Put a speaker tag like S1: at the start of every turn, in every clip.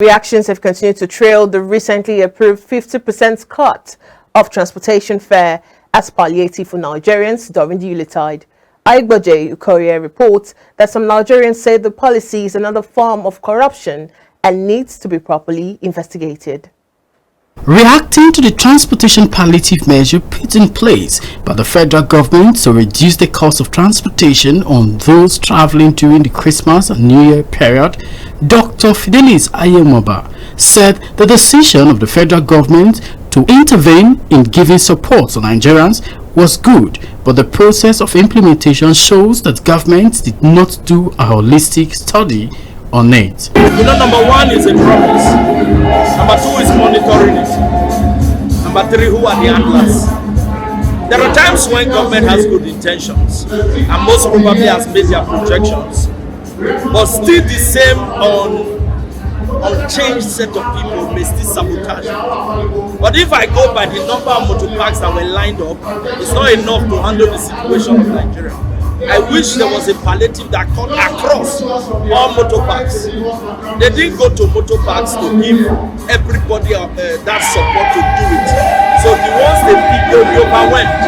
S1: Reactions have continued to trail the recently approved 50% cut of transportation fare as palliative for Nigerians during the Yuletide. iBrandTV reports that some Nigerians say the policy is another form of corruption and needs to be properly investigated.
S2: Reacting to the transportation palliative measure put in place by the federal government to reduce the cost of transportation on those traveling during the Christmas and New Year period, Dr. Fidelis Ayemoba said the decision of the federal government to intervene in giving support to Nigerians was good, but the process of implementation shows that government did not do a holistic study on it.
S3: Number one is a promise. Number two is monitoring it. Number three, who are the handlers? There are times when government has good intentions and most probably has made their projections, but still the same unchanged set of people may still sabotage it. But if I go by the number of motor parks that were lined up, it's not enough to handle the situation of Nigeria. I wish there was a palliative that cut across all motor parks. They didn't go to motor parks to give everybody that support to do it. So the ones they pick, they'll be overwhelmed.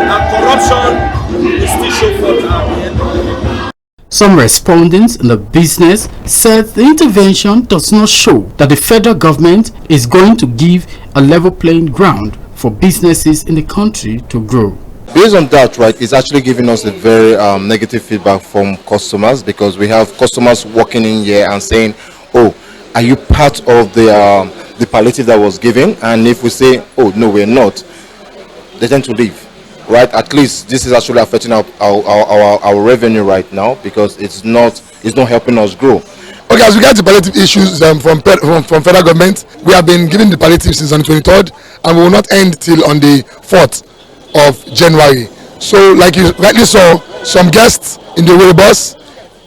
S3: And corruption will still show forth at the end of the day.
S2: Some respondents in the business said the intervention does not show that the federal government is going to give a level playing ground for businesses in the country to grow.
S4: Based on that, right, it's actually giving us a very negative feedback from customers, because we have customers walking in here and saying, oh, are you part of the palliative that was given? And if we say, oh, no, we're not, they tend to leave. Right, at least this is actually affecting our revenue right now, because it's not helping us grow.
S5: Okay, as regards to palliative issues from federal government, we have been giving the palliative since on the 23rd, and we will not end till on the 4th of January. So, like you rightly saw, some guests in the Owerri bus,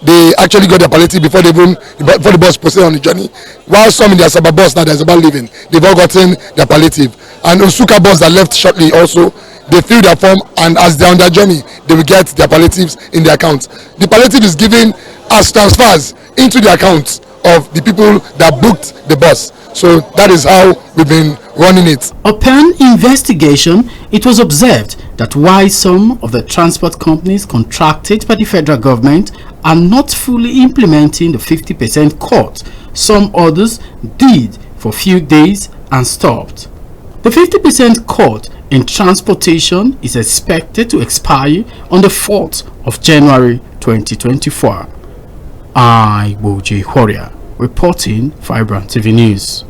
S5: they actually got their palliative before the bus proceeded on the journey. While some in the Asaba bus now that's about leaving, they've all gotten their palliative. And Osuka bus that left shortly also, they fill their form, and as they're on their journey, they will get their palliatives in their account. The palliative is given as transfers into the accounts of the people that booked the bus. So that is how we've been running it.
S2: Upon investigation, it was observed that while some of the transport companies contracted by the federal government are not fully implementing the 50% cut, some others did for a few days and stopped. The 50% cut in transportation is expected to expire on the 4th of January 2024. iBrandTV reporting for iBrandTV News.